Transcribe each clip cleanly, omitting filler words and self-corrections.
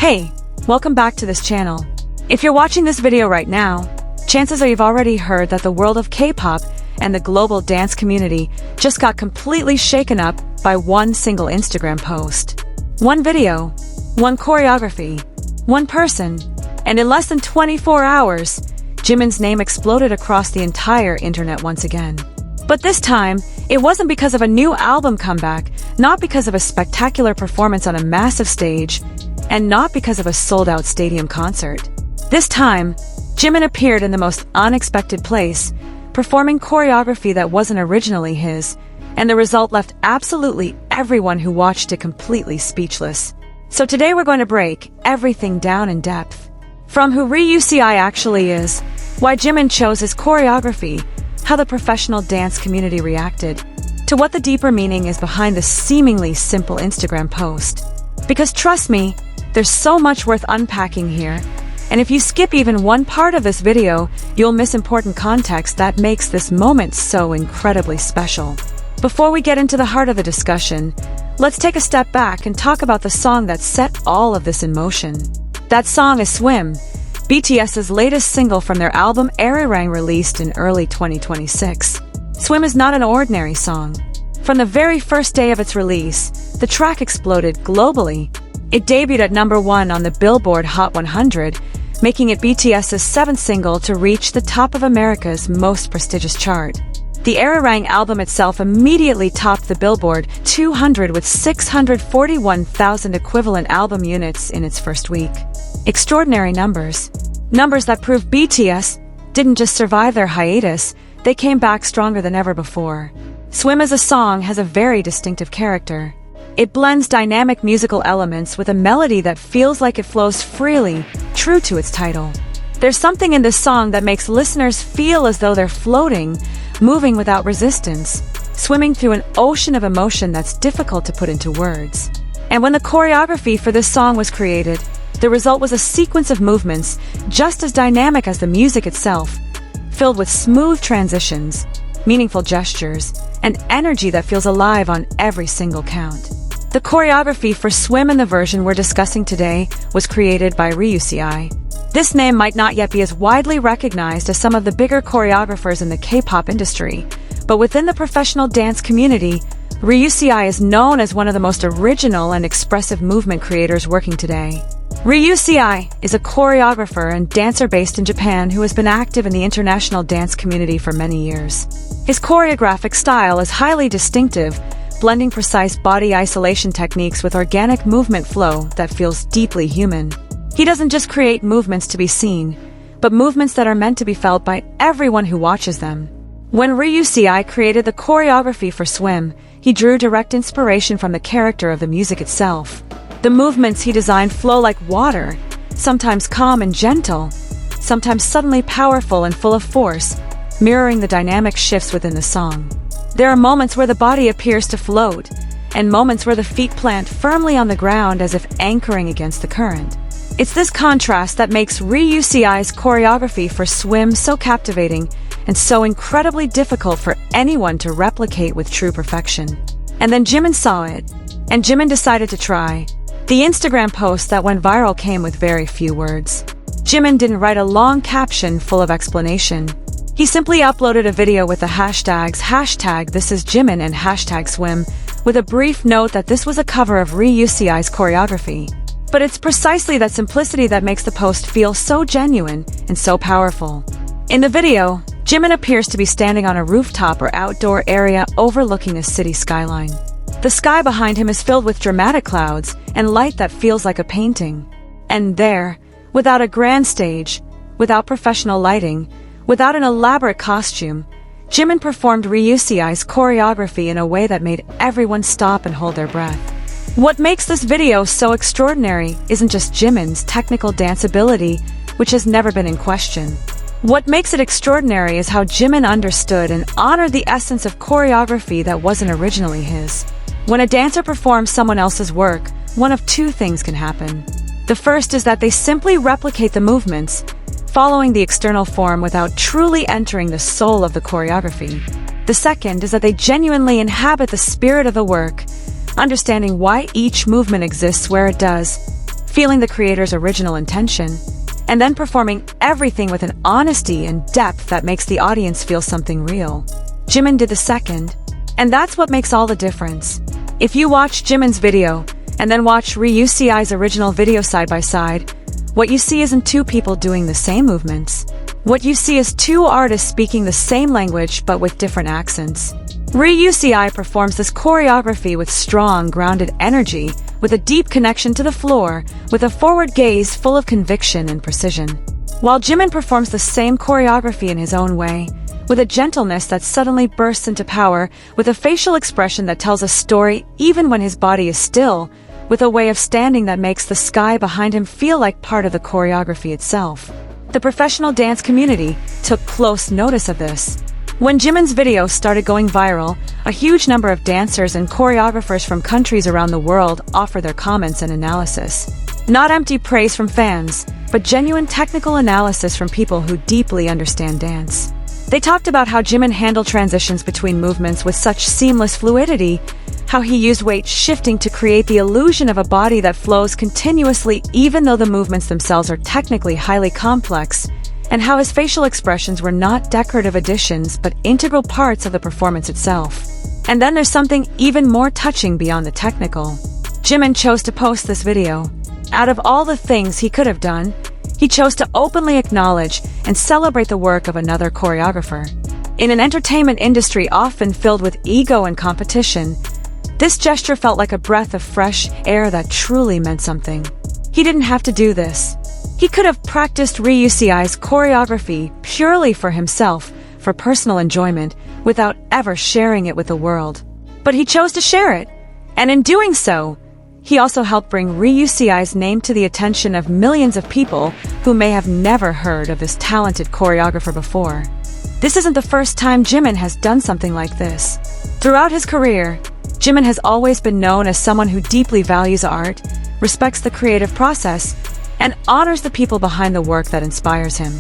Hey, welcome back to this channel. If you're watching this video right now, chances are you've already heard that the world of K-pop and the global dance community just got completely shaken up by one single Instagram post. One video, one choreography, one person, and in less than 24 hours, Jimin's name exploded across the entire internet once again. But this time, it wasn't because of a new album comeback, not because of a spectacular performance on a massive stage, and not because of a sold-out stadium concert. This time, Jimin appeared in the most unexpected place, performing choreography that wasn't originally his, and the result left absolutely everyone who watched it completely speechless. So today we're going to break everything down in depth. From who Ryusei actually is, why Jimin chose his choreography, how the professional dance community reacted, to what the deeper meaning is behind this seemingly simple Instagram post. Because trust me, there's so much worth unpacking here, and if you skip even one part of this video, you'll miss important context that makes this moment so incredibly special. Before we get into the heart of the discussion, let's take a step back and talk about the song that set all of this in motion. That song is Swim, BTS's latest single from their album Extraordinarily, released in early 2026. Swim is not an ordinary song. From the very first day of its release, the track exploded globally. It debuted at #1 on the Billboard Hot 100, making it BTS's 7th single to reach the top of America's most prestigious chart. The Extraordinarily album itself immediately topped the Billboard 200 with 641,000 equivalent album units in its first week. Extraordinary numbers. Numbers that prove BTS didn't just survive their hiatus, they came back stronger than ever before. Swim as a song has a very distinctive character. It blends dynamic musical elements with a melody that feels like it flows freely, true to its title. There's something in this song that makes listeners feel as though they're floating, moving without resistance, swimming through an ocean of emotion that's difficult to put into words. And when the choreography for this song was created, the result was a sequence of movements just as dynamic as the music itself, filled with smooth transitions, meaningful gestures, and energy that feels alive on every single count. The choreography for Swim in the version we're discussing today was created by Ryusei. This name might not yet be as widely recognized as some of the bigger choreographers in the K-pop industry, but within the professional dance community, Ryusei is known as one of the most original and expressive movement creators working today. Ryusei is a choreographer and dancer based in Japan who has been active in the international dance community for many years. His choreographic style is highly distinctive, blending precise body isolation techniques with organic movement flow that feels deeply human. He doesn't just create movements to be seen, but movements that are meant to be felt by everyone who watches them. When Ryusei created the choreography for Swim, he drew direct inspiration from the character of the music itself. The movements he designed flow like water, sometimes calm and gentle, sometimes suddenly powerful and full of force, mirroring the dynamic shifts within the song. There are moments where the body appears to float, and moments where the feet plant firmly on the ground as if anchoring against the current. It's this contrast that makes Ryusei's choreography for Swim so captivating and so incredibly difficult for anyone to replicate with true perfection. And then Jimin saw it, and Jimin decided to try. The Instagram post that went viral came with very few words. Jimin didn't write a long caption full of explanation. He simply uploaded a video with the hashtags #ThisIsJimin and #Swim, with a brief note that this was a cover of Ryusei's choreography. But it's precisely that simplicity that makes the post feel so genuine and so powerful. In the video, Jimin appears to be standing on a rooftop or outdoor area overlooking a city skyline. The sky behind him is filled with dramatic clouds and light that feels like a painting. And there, without a grand stage, without professional lighting, without an elaborate costume, Jimin performed Ryusei's choreography in a way that made everyone stop and hold their breath. What makes this video so extraordinary isn't just Jimin's technical dance ability, which has never been in question. What makes it extraordinary is how Jimin understood and honored the essence of choreography that wasn't originally his. When a dancer performs someone else's work, one of two things can happen. The first is that they simply replicate the movements, following the external form without truly entering the soul of the choreography. The second is that they genuinely inhabit the spirit of the work, understanding why each movement exists where it does, feeling the creator's original intention, and then performing everything with an honesty and depth that makes the audience feel something real. Jimin did the second, and that's what makes all the difference. If you watch Jimin's video, and then watch Ryusei's original video side by side, what you see isn't two people doing the same movements. What you see is two artists speaking the same language but with different accents. Ryusei performs this choreography with strong, grounded energy, with a deep connection to the floor, with a forward gaze full of conviction and precision. While Jimin performs the same choreography in his own way, with a gentleness that suddenly bursts into power, with a facial expression that tells a story even when his body is still, with a way of standing that makes the sky behind him feel like part of the choreography itself. The professional dance community took close notice of this. When Jimin's video started going viral, a huge number of dancers and choreographers from countries around the world offered their comments and analysis. Not empty praise from fans, but genuine technical analysis from people who deeply understand dance. They talked about how Jimin handled transitions between movements with such seamless fluidity, how he used weight shifting to create the illusion of a body that flows continuously even though the movements themselves are technically highly complex, and how his facial expressions were not decorative additions but integral parts of the performance itself. And then there's something even more touching beyond the technical. Jimin chose to post this video. Out of all the things he could have done, he chose to openly acknowledge and celebrate the work of another choreographer. In an entertainment industry often filled with ego and competition, this gesture felt like a breath of fresh air that truly meant something. He didn't have to do this. He could have practiced Ryusei's choreography purely for himself, for personal enjoyment, without ever sharing it with the world. But he chose to share it, and in doing so, he also helped bring Ryusei's name to the attention of millions of people who may have never heard of this talented choreographer before. This isn't the first time Jimin has done something like this. Throughout his career, Jimin has always been known as someone who deeply values art, respects the creative process, and honors the people behind the work that inspires him.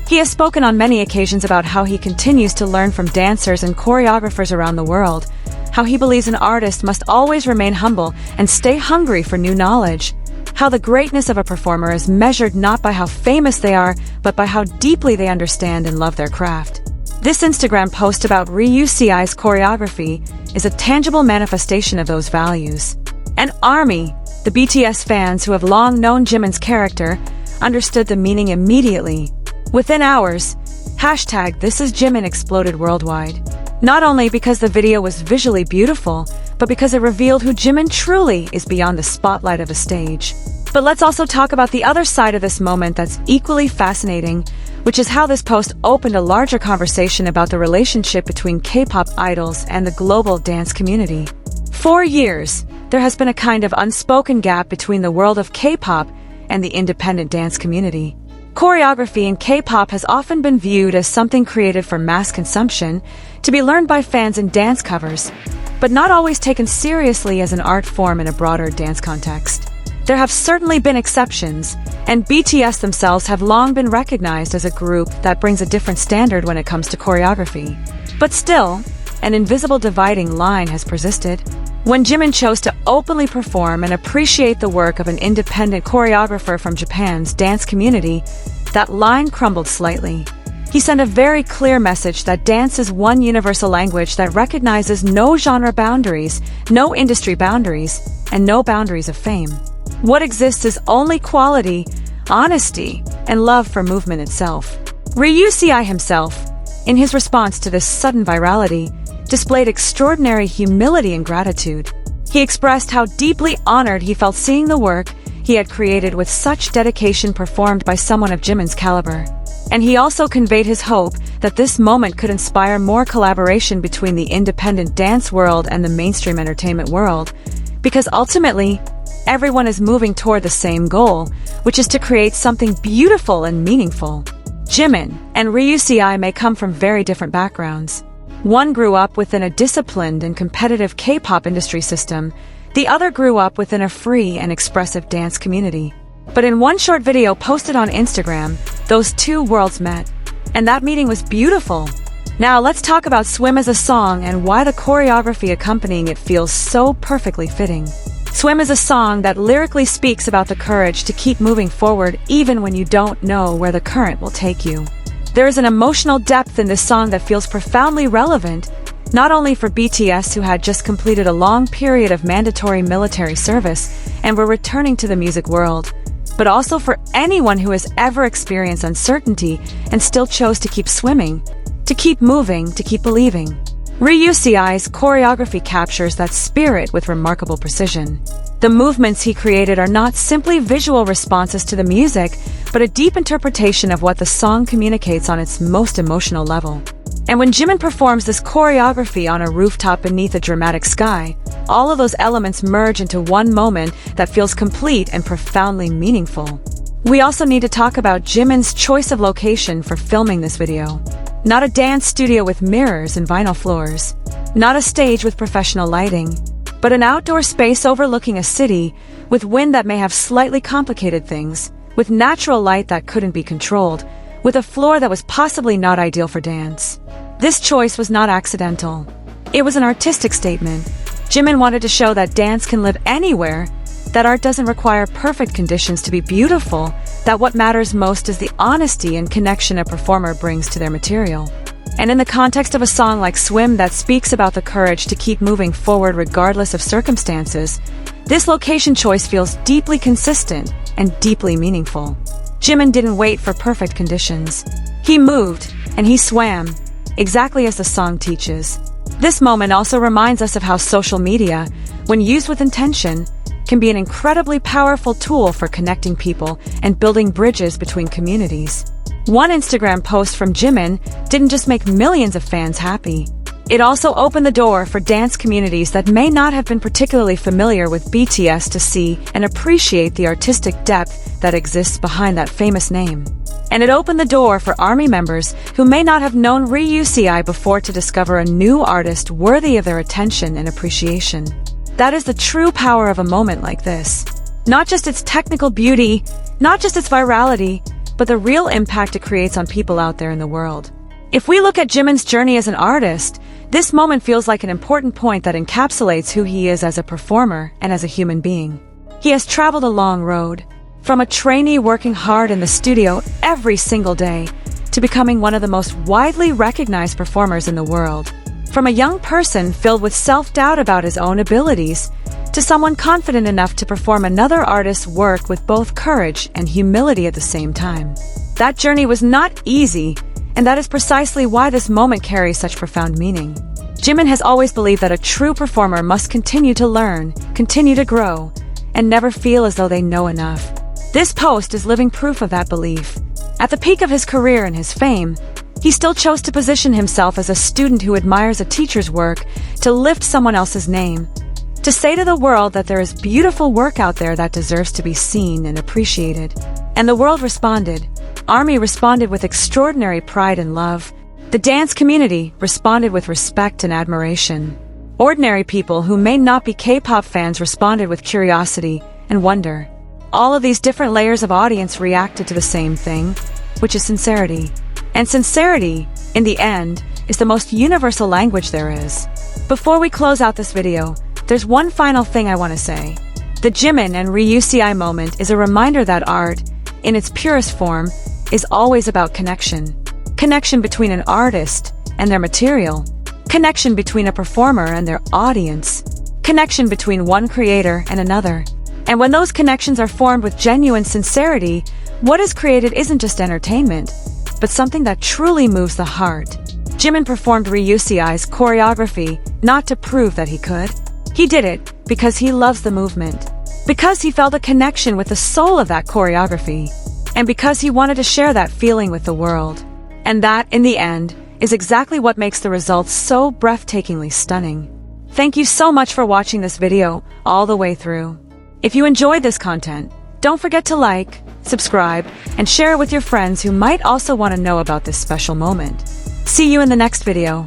He has spoken on many occasions about how he continues to learn from dancers and choreographers around the world, how he believes an artist must always remain humble and stay hungry for new knowledge, how the greatness of a performer is measured not by how famous they are, but by how deeply they understand and love their craft. This Instagram post about Ryusei's choreography is a tangible manifestation of those values. An army, the BTS fans who have long known Jimin's character, understood the meaning immediately. Within hours, #ThisIsJimin exploded worldwide. Not only because the video was visually beautiful, but because it revealed who Jimin truly is beyond the spotlight of a stage. But let's also talk about the other side of this moment that's equally fascinating, which is how this post opened a larger conversation about the relationship between K-pop idols and the global dance community. For years, there has been a kind of unspoken gap between the world of K-pop and the independent dance community. Choreography in K-pop has often been viewed as something created for mass consumption, to be learned by fans in dance covers, but not always taken seriously as an art form in a broader dance context. There have certainly been exceptions, and BTS themselves have long been recognized as a group that brings a different standard when it comes to choreography. But still, an invisible dividing line has persisted. When Jimin chose to openly perform and appreciate the work of an independent choreographer from Japan's dance community, that line crumbled slightly. He sent a very clear message that dance is one universal language that recognizes no genre boundaries, no industry boundaries, and no boundaries of fame. What exists is only quality, honesty, and love for movement itself. Ryusei himself, in his response to this sudden virality, displayed extraordinary humility and gratitude. He expressed how deeply honored he felt seeing the work he had created with such dedication performed by someone of Jimin's caliber. And he also conveyed his hope that this moment could inspire more collaboration between the independent dance world and the mainstream entertainment world, because ultimately, everyone is moving toward the same goal, which is to create something beautiful and meaningful. Jimin and Ryusei may come from very different backgrounds. One grew up within a disciplined and competitive K-pop industry system. The other grew up within a free and expressive dance community. But in one short video posted on Instagram, those two worlds met. And that meeting was beautiful. Now let's talk about Swim as a song and why the choreography accompanying it feels so perfectly fitting. Swim is a song that lyrically speaks about the courage to keep moving forward even when you don't know where the current will take you. There is an emotional depth in this song that feels profoundly relevant, not only for BTS, who had just completed a long period of mandatory military service and were returning to the music world, but also for anyone who has ever experienced uncertainty and still chose to keep swimming, to keep moving, to keep believing. Ryusei's choreography captures that spirit with remarkable precision. The movements he created are not simply visual responses to the music, but a deep interpretation of what the song communicates on its most emotional level. And when Jimin performs this choreography on a rooftop beneath a dramatic sky, all of those elements merge into one moment that feels complete and profoundly meaningful. We also need to talk about Jimin's choice of location for filming this video. Not a dance studio with mirrors and vinyl floors, not a stage with professional lighting, but an outdoor space overlooking a city with wind that may have slightly complicated things, with natural light that couldn't be controlled, with a floor that was possibly not ideal for dance. This choice was not accidental. It was an artistic statement. Jimin wanted to show that dance can live anywhere, that art doesn't require perfect conditions to be beautiful, that what matters most is the honesty and connection a performer brings to their material. And in the context of a song like Swim that speaks about the courage to keep moving forward regardless of circumstances, this location choice feels deeply consistent and deeply meaningful. Jimin didn't wait for perfect conditions. He moved, and he swam, exactly as the song teaches. This moment also reminds us of how social media, when used with intention, can be an incredibly powerful tool for connecting people and building bridges between communities. One Instagram post from Jimin didn't just make millions of fans happy. It also opened the door for dance communities that may not have been particularly familiar with BTS to see and appreciate the artistic depth that exists behind that famous name. And it opened the door for ARMY members who may not have known Ryusei before to discover a new artist worthy of their attention and appreciation. That is the true power of a moment like this. Not just its technical beauty, not just its virality, but the real impact it creates on people out there in the world. If we look at Jimin's journey as an artist, this moment feels like an important point that encapsulates who he is as a performer and as a human being. He has traveled a long road, from a trainee working hard in the studio every single day, to becoming one of the most widely recognized performers in the world. From a young person filled with self-doubt about his own abilities, to someone confident enough to perform another artist's work with both courage and humility at the same time. That journey was not easy, and that is precisely why this moment carries such profound meaning. Jimin has always believed that a true performer must continue to learn, continue to grow, and never feel as though they know enough. This post is living proof of that belief. At the peak of his career and his fame, he still chose to position himself as a student who admires a teacher's work, to lift someone else's name, to say to the world that there is beautiful work out there that deserves to be seen and appreciated. And the world responded. ARMY responded with extraordinary pride and love. The dance community responded with respect and admiration. Ordinary people who may not be K-pop fans responded with curiosity and wonder. All of these different layers of audience reacted to the same thing, which is sincerity. And sincerity, in the end, is the most universal language there is. Before we close out this video, there's one final thing I want to say. The Jimin and Ryusei moment is a reminder that art, in its purest form, is always about connection. Connection between an artist and their material. Connection between a performer and their audience. Connection between one creator and another. And when those connections are formed with genuine sincerity, what is created isn't just entertainment, but something that truly moves the heart. Jimin performed Ryusei's choreography not to prove that he could. He did it because he loves the movement, because he felt a connection with the soul of that choreography, and because he wanted to share that feeling with the world. And that, in the end, is exactly what makes the results so breathtakingly stunning. Thank you so much for watching this video all the way through. If you enjoyed this content, don't forget to like, subscribe, and share it with your friends who might also want to know about this special moment. See you in the next video.